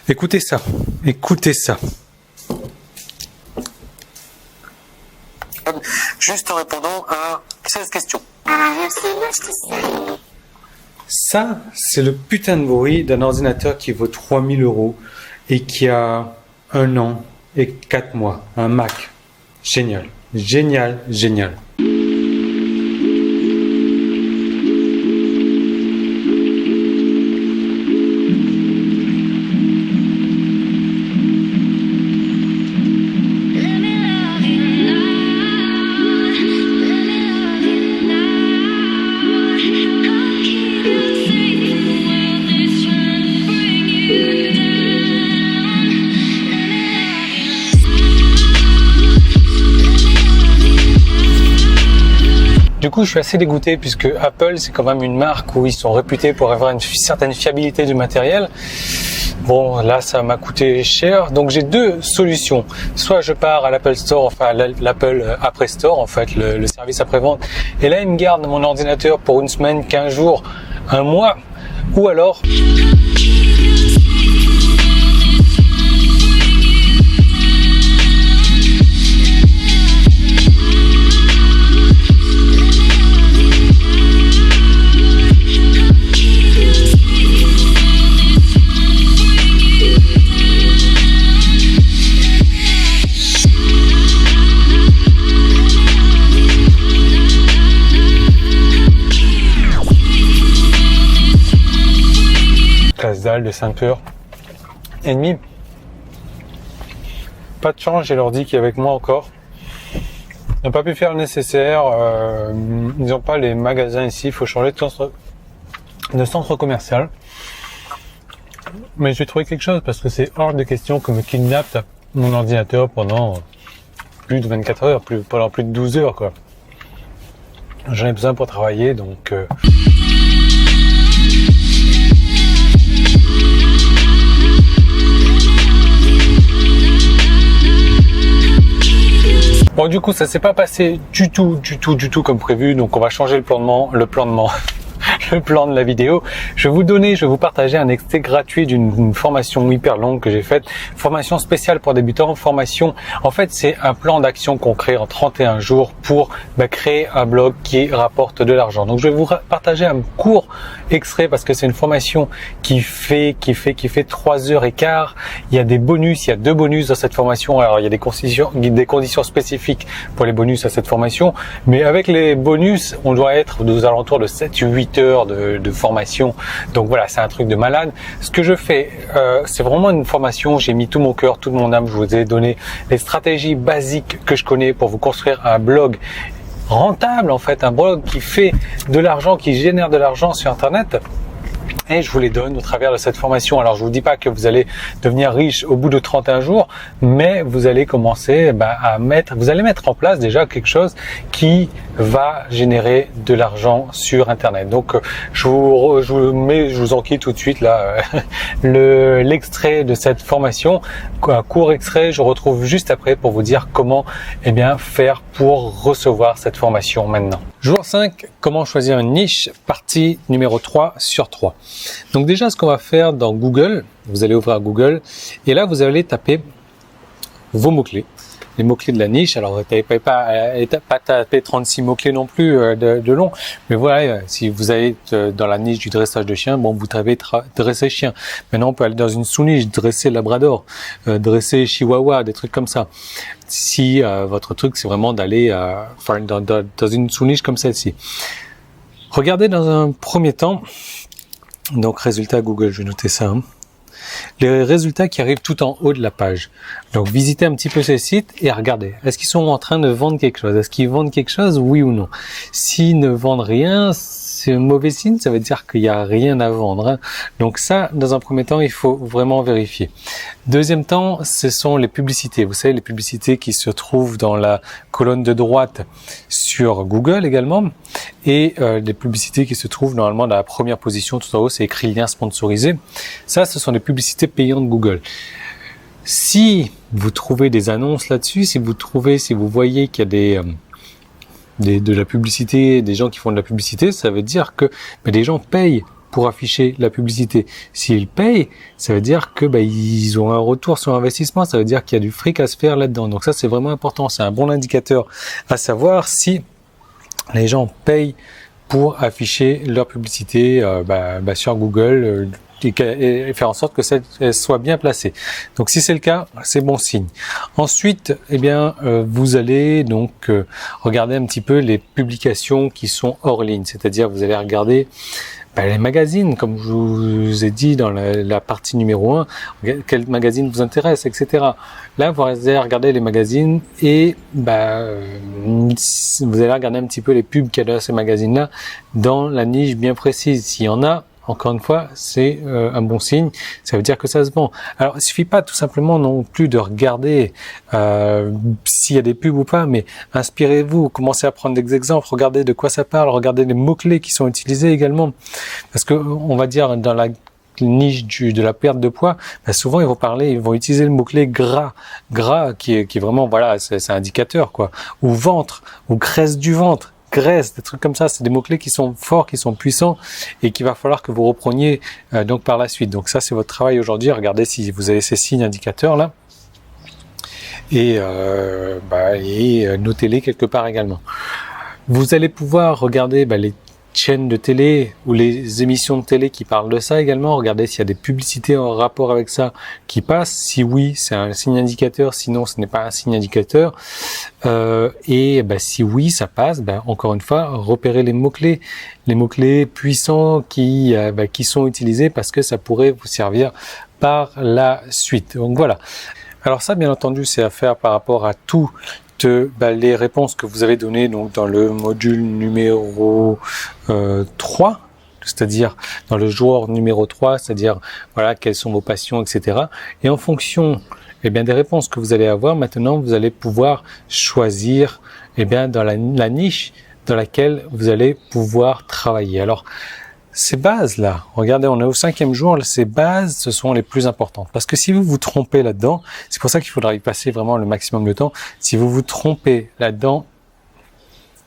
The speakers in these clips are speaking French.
Écoutez ça, écoutez ça. Juste en répondant à 16 questions. Ça, c'est le putain de bruit d'un ordinateur qui vaut 3000 € et qui a 1 an et 4 mois. Un Mac. Génial, génial, génial. Du coup, je suis assez dégoûté puisque Apple, c'est quand même une marque où ils sont réputés pour avoir une certaine fiabilité du matériel. Bon, là, ça m'a coûté cher. Donc, j'ai deux solutions. Soit je pars à l'Apple Store, enfin l'Apple Après Store, en fait, le service après-vente. Et là, ils me gardent mon ordinateur pour une semaine, 15 jours, un mois. Ou alors... dalle de 5h30. Pas de chance, j'ai l'ordi qui est avec moi encore. On n'a pas pu faire le nécessaire. Ils n'ont pas les magasins ici. Il faut changer de centre commercial. Mais je vais trouver quelque chose parce que c'est hors de question que me kidnappe mon ordinateur pendant plus de 24 heures, pendant plus de 12 heures, quoi. J'en ai besoin pour travailler, donc... Bon, du coup, ça s'est pas passé du tout comme prévu. Donc, on va changer le plan de la vidéo. Je vais vous partager un extrait gratuit d'une formation hyper longue que j'ai faite. Formation spéciale pour débutants. En fait, c'est un plan d'action qu'on crée en 31 jours pour créer un blog qui rapporte de l'argent. Donc, je vais vous partager un court extrait parce que c'est une formation qui fait 3h15. Il y a des bonus, il y a 2 bonus dans cette formation. Alors, il y a des conditions spécifiques pour les bonus à cette formation. Mais avec les bonus, on doit être aux alentours de 7-8 heures de formation. Donc voilà, c'est un truc de malade. Ce que je fais, c'est vraiment une formation. J'ai mis tout mon cœur, toute mon âme. Je vous ai donné les stratégies basiques que je connais pour vous construire un blog rentable, en fait, un blog qui fait de l'argent, qui génère de l'argent sur Internet. Et je vous les donne au travers de cette formation. Alors, je vous dis pas que vous allez devenir riche au bout de 31 jours, mais vous allez commencer vous allez mettre en place déjà quelque chose qui va générer de l'argent sur Internet. Donc, je vous enquille tout de suite là l'extrait de cette formation, un court extrait. Je retrouve juste après pour vous dire comment faire pour recevoir cette formation maintenant. Jour 5, comment choisir une niche, partie numéro 3 sur 3. Donc déjà, ce qu'on va faire dans Google, vous allez ouvrir Google et là, vous allez taper vos mots-clés, les mots-clés de la niche. Alors, pas taper 36 mots-clés non plus de long, mais voilà, si vous êtes dans la niche du dressage de chien, bon, vous tapez dresser chien. Maintenant, on peut aller dans une sous-niche, dresser labrador, dresser chihuahua, des trucs comme ça. Si votre truc, c'est vraiment d'aller dans une sous-niche comme celle-ci. Regardez dans un premier temps, donc résultat Google, je vais noter ça, les résultats qui arrivent tout en haut de la page. Donc visitez un petit peu ces sites et regardez, est-ce qu'ils sont en train de vendre quelque chose? Est-ce qu'ils vendent quelque chose, oui ou non? S'ils ne vendent rien, c'est un mauvais signe, ça veut dire qu'il n'y a rien à vendre. Donc ça, dans un premier temps, il faut vraiment vérifier. Deuxième temps, ce sont les publicités. Vous savez, les publicités qui se trouvent dans la colonne de droite sur Google également. Et les publicités qui se trouvent normalement dans la première position tout en haut, c'est écrit lien sponsorisé. Ça, ce sont les publicités payantes Google. Si vous trouvez des annonces là-dessus, si vous voyez qu'il y a de la publicité, des gens qui font de la publicité, ça veut dire que des gens payent pour afficher la publicité. S'ils payent, ça veut dire que ils ont un retour sur investissement, ça veut dire qu'il y a du fric à se faire là-dedans. Donc ça, c'est vraiment important, c'est un bon indicateur à savoir si les gens payent pour afficher leur publicité sur Google et faire en sorte que elle soit bien placée. Donc si c'est le cas, c'est bon signe. Ensuite, vous allez donc regarder un petit peu les publications qui sont hors ligne, c'est-à-dire vous allez regarder les magazines, comme je vous ai dit dans la partie numéro 1, quel magazine vous intéresse, etc. Là, vous allez regarder les magazines et vous allez regarder un petit peu les pubs qu'il y a dans ces magazines-là dans la niche bien précise. S'il y en a, encore une fois, c'est un bon signe, ça veut dire que ça se vend. Alors, il suffit pas tout simplement non plus de regarder s'il y a des pubs ou pas, mais inspirez-vous, commencez à prendre des exemples, regardez de quoi ça parle, regardez les mots-clés qui sont utilisés également. Parce que, on va dire, dans la niche de la perte de poids, souvent ils vont utiliser le mot-clé gras qui est vraiment, c'est un indicateur, quoi. Ou ventre, ou graisse du ventre. Graisse, des trucs comme ça, c'est des mots-clés qui sont forts, qui sont puissants et qu'il va falloir que vous repreniez donc par la suite. Donc ça, c'est votre travail aujourd'hui. Regardez si vous avez ces signes indicateurs là et notez-les quelque part également. Vous allez pouvoir regarder les chaînes de télé ou les émissions de télé qui parlent de ça également. Regardez s'il y a des publicités en rapport avec ça qui passent. Si oui, c'est un signe indicateur. Sinon, ce n'est pas un signe indicateur. Si oui, ça passe. Encore une fois, repérez les mots-clés puissants qui sont utilisés parce que ça pourrait vous servir par la suite. Donc voilà. Alors ça, bien entendu, c'est à faire par rapport à tout les réponses que vous avez données donc dans le module numéro 3, c'est-à-dire dans le joueur numéro 3, c'est-à-dire quelles sont vos passions, etc. Et en fonction des réponses que vous allez avoir, maintenant vous allez pouvoir choisir dans la niche dans laquelle vous allez pouvoir travailler. Alors ces bases-là, regardez, on est au 5e jour, ces bases, ce sont les plus importantes. Parce que si vous vous trompez là-dedans, c'est pour ça qu'il faudra y passer vraiment le maximum de temps. Si vous vous trompez là-dedans,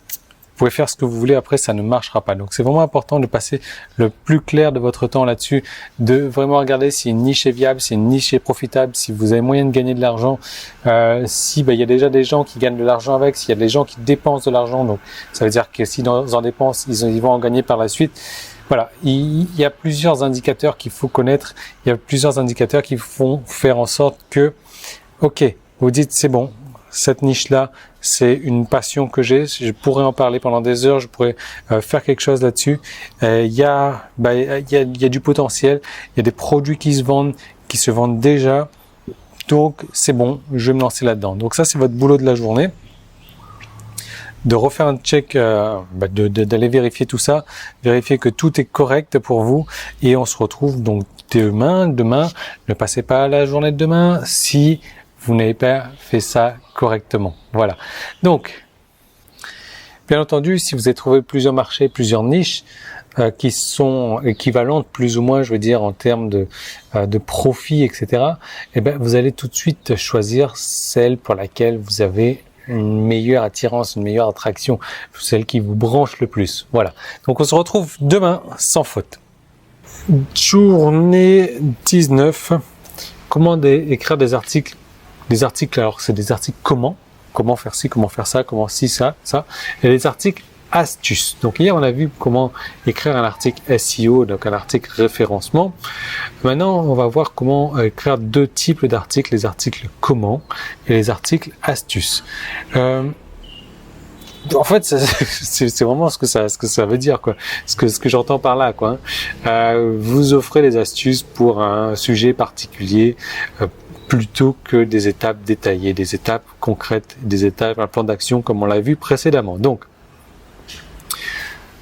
vous pouvez faire ce que vous voulez, après ça ne marchera pas. Donc c'est vraiment important de passer le plus clair de votre temps là-dessus, de vraiment regarder si une niche est viable, si une niche est profitable, si vous avez moyen de gagner de l'argent, si y a déjà des gens qui gagnent de l'argent avec, s'il y a des gens qui dépensent de l'argent, donc ça veut dire que s'ils en dépensent, ils vont en gagner par la suite. Voilà, il y a plusieurs indicateurs qu'il faut connaître, il y a plusieurs indicateurs qui font faire en sorte que, ok, vous dites c'est bon, cette niche-là, c'est une passion que j'ai, je pourrais en parler pendant des heures, je pourrais faire quelque chose là-dessus. Il y a du potentiel, il y a des produits qui se vendent déjà, donc c'est bon, je vais me lancer là-dedans. Donc ça, c'est votre boulot de la journée. De refaire un check, d'aller vérifier tout ça, vérifier que tout est correct pour vous et on se retrouve donc demain. Ne passez pas la journée de demain si vous n'avez pas fait ça correctement. Voilà. Donc, bien entendu, si vous avez trouvé plusieurs marchés, plusieurs niches qui sont équivalentes plus ou moins, je veux dire, en termes de profit, etc., vous allez tout de suite choisir celle pour laquelle vous avez une meilleure attirance, une meilleure attraction, celle qui vous branche le plus. Voilà. Donc on se retrouve demain sans faute. Journée 19. Comment écrire des articles. Des articles, alors c'est des articles comment faire ci, comment faire ça, comment ci, ça. Et des articles astuces. Donc hier on a vu comment écrire un article SEO, donc un article référencement. Maintenant on va voir comment écrire deux types d'articles, les articles comment et les articles astuces. En fait c'est vraiment ce que ça veut dire, quoi. Ce que j'entends par là, quoi. Vous offrez des astuces pour un sujet particulier. Plutôt que des étapes détaillées, des étapes concrètes, des étapes, un plan d'action comme on l'a vu précédemment. Donc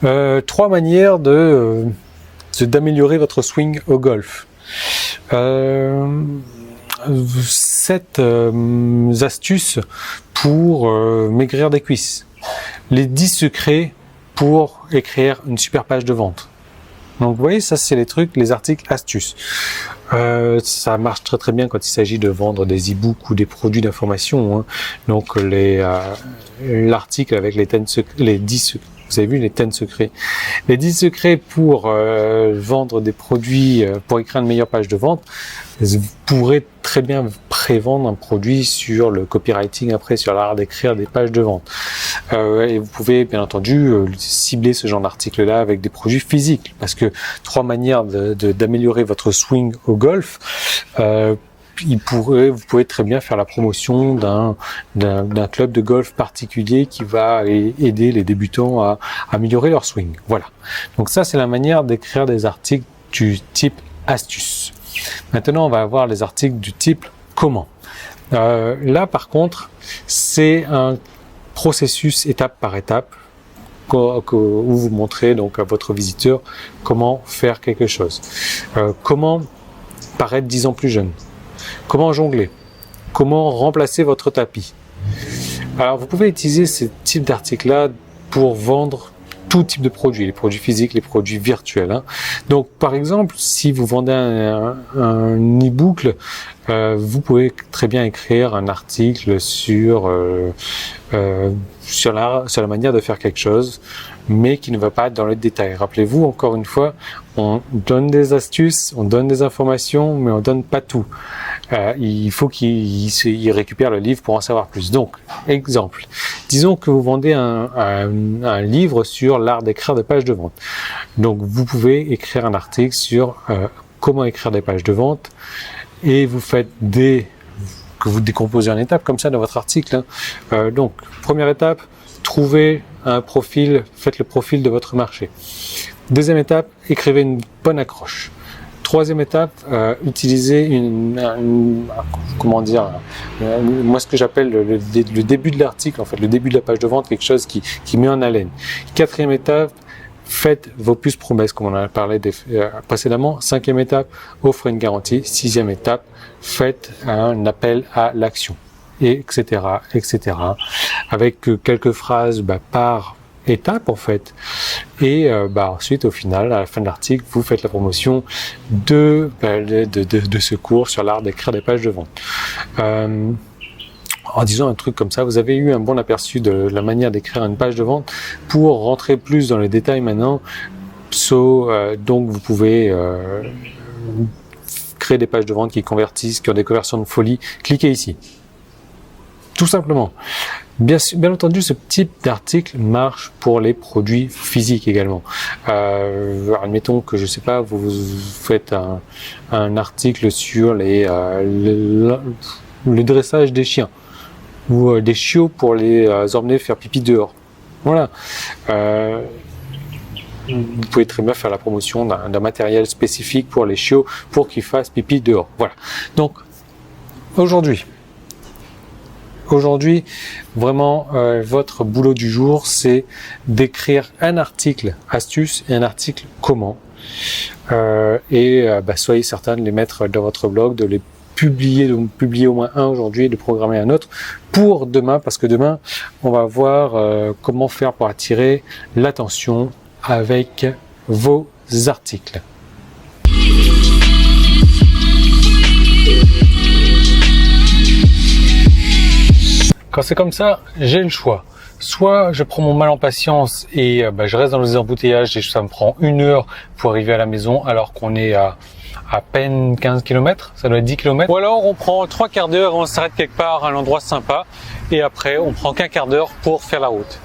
3 manières d'améliorer votre swing au golf. 7 astuces pour maigrir des cuisses. Les 10 secrets pour écrire une super page de vente. Donc vous voyez, ça c'est les trucs, les articles astuces. Ça marche très très bien quand il s'agit de vendre des e-books ou des produits d'information, hein. Donc l'article avec les 10 Vous avez vu les 10 secrets. Les 10 secrets pour vendre des produits, pour écrire une meilleure page de vente. Vous pourrez très bien prévendre un produit sur le copywriting après, sur l'art d'écrire des pages de vente. Et vous pouvez bien entendu cibler ce genre d'article-là avec des produits physiques, parce que 3 manières d'améliorer votre swing au golf. Vous pouvez très bien faire la promotion d'un club de golf particulier qui va aider les débutants à améliorer leur swing. Voilà. Donc ça, c'est la manière d'écrire des articles du type astuce. Maintenant, on va avoir les articles du type comment. Là, par contre, c'est un processus étape par étape où vous montrez donc à votre visiteur comment faire quelque chose. Comment paraître 10 ans plus jeune. Comment jongler? Comment remplacer votre tapis? Alors, vous pouvez utiliser ce type d'article-là pour vendre tout type de produits, les produits physiques, les produits virtuels. Hein. Donc, par exemple, si vous vendez un e-book, vous pouvez très bien écrire un article sur la manière de faire quelque chose, mais qui ne va pas être dans le détail. Rappelez-vous, encore une fois, on donne des astuces, on donne des informations, mais on donne pas tout. Il faut qu'il récupère le livre pour en savoir plus. Donc, exemple, disons que vous vendez un livre sur l'art d'écrire des pages de vente. Donc, vous pouvez écrire un article sur comment écrire des pages de vente, et vous faites que vous décomposez en étapes comme ça dans votre article. Hein. Donc, première étape, trouvez un profil, faites le profil de votre marché. Deuxième étape, écrivez une bonne accroche. Troisième étape, utilisez moi ce que j'appelle le début de l'article, en fait, le début de la page de vente, quelque chose qui met en haleine. Quatrième étape, faites vos puces promesses, comme on en a parlé précédemment. Cinquième étape, offrez une garantie. Sixième étape, faites un appel à l'action, etc., etc. Avec quelques phrases par étape, en fait. Et ensuite, au final, à la fin de l'article, vous faites la promotion de ce cours sur l'art d'écrire des pages de vente. En disant un truc comme ça, vous avez eu un bon aperçu de la manière d'écrire une page de vente. Pour rentrer plus dans les détails maintenant, donc vous pouvez créer des pages de vente qui convertissent, qui ont des conversions de folie. Cliquez ici. Tout simplement. Bien entendu, ce type d'article marche pour les produits physiques également. Admettons que, je sais pas, vous faites un article sur le dressage des chiens, ou des chiots pour les emmener faire pipi dehors. Voilà. Vous pouvez très bien faire la promotion d'un matériel spécifique pour les chiots pour qu'ils fassent pipi dehors. Voilà. Donc, aujourd'hui, vraiment, votre boulot du jour, c'est d'écrire un article astuce et un article comment. Soyez certain de les mettre dans votre blog, de les publier au moins un aujourd'hui et de programmer un autre pour demain, parce que demain, on va voir comment faire pour attirer l'attention avec vos articles. Quand c'est comme ça, j'ai le choix. Soit je prends mon mal en patience et je reste dans les embouteillages et ça me prend 1 heure pour arriver à la maison alors qu'on est à peine 15 km, ça doit être 10 km. Ou alors on prend 3 quarts d'heure et on s'arrête quelque part à un endroit sympa et après on prend qu'un quart d'heure pour faire la route.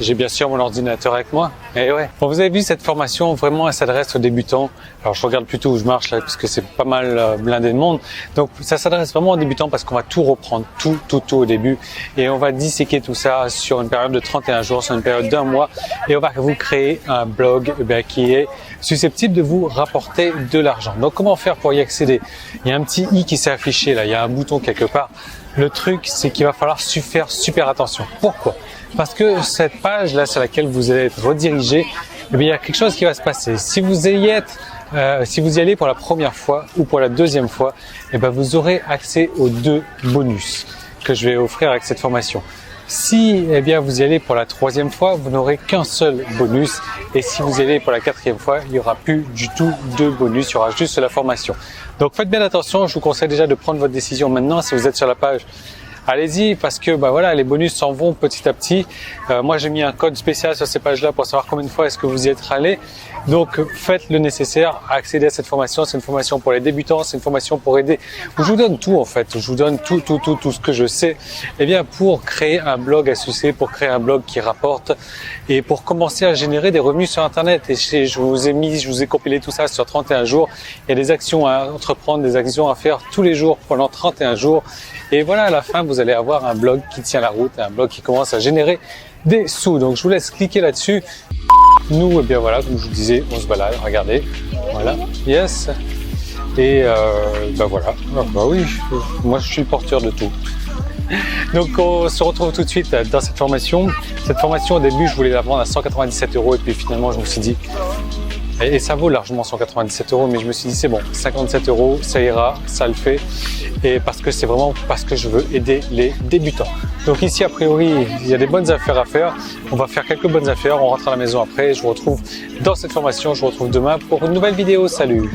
J'ai bien sûr mon ordinateur avec moi. Et ouais. Bon, vous avez vu cette formation, vraiment elle s'adresse aux débutants. Alors je regarde plutôt où je marche là parce que c'est pas mal blindé de monde. Donc ça s'adresse vraiment aux débutants parce qu'on va tout reprendre, tout au début. Et on va disséquer tout ça sur une période de 31 jours, sur une période d'1 mois. Et on va vous créer un blog qui est susceptible de vous rapporter de l'argent. Donc comment faire pour y accéder? Il y a un petit i qui s'est affiché là, il y a un bouton quelque part. Le truc c'est qu'il va falloir faire super attention. Pourquoi? Parce que cette page là sur laquelle vous allez être redirigé, il y a quelque chose qui va se passer. Si vous y allez pour la première fois ou pour la deuxième fois, vous aurez accès aux 2 bonus que je vais offrir avec cette formation. Si vous y allez pour la 3e fois, vous n'aurez qu'un seul bonus. Et si vous y allez pour la 4e fois, il n'y aura plus du tout de bonus, il y aura juste la formation. Donc faites bien attention, je vous conseille déjà de prendre votre décision maintenant si vous êtes sur la page allez-y parce que bah voilà, les bonus s'en vont petit à petit. Moi j'ai mis un code spécial sur ces pages-là pour savoir combien de fois est-ce que vous y êtes allé. Donc faites le nécessaire à accéder à cette formation. C'est une formation pour les débutants, c'est une formation pour aider. Je vous donne tout en fait, je vous donne tout ce que je sais. Eh bien pour créer un blog à succès, pour créer un blog qui rapporte et pour commencer à générer des revenus sur Internet. Et je vous ai compilé tout ça sur 31 jours. Il y a des actions à entreprendre, des actions à faire tous les jours pendant 31 jours. Et voilà, à la fin, vous allez avoir un blog qui tient la route, un blog qui commence à générer des sous. Donc, je vous laisse cliquer là-dessus. Nous, eh bien voilà, comme je vous disais, on se balade, regardez. Voilà, yes. Et bah voilà, bah oui, moi je suis porteur de tout. Donc on se retrouve tout de suite dans cette formation. Cette formation au début je voulais la vendre à 197 € et puis finalement je me suis dit, et ça vaut largement 197 €, mais je me suis dit c'est bon, 57 € ça ira, ça le fait. Et parce que c'est vraiment parce que je veux aider les débutants. Donc ici a priori il y a des bonnes affaires à faire. On va faire quelques bonnes affaires, on rentre à la maison après. Je vous retrouve dans cette formation, je vous retrouve demain pour une nouvelle vidéo. Salut!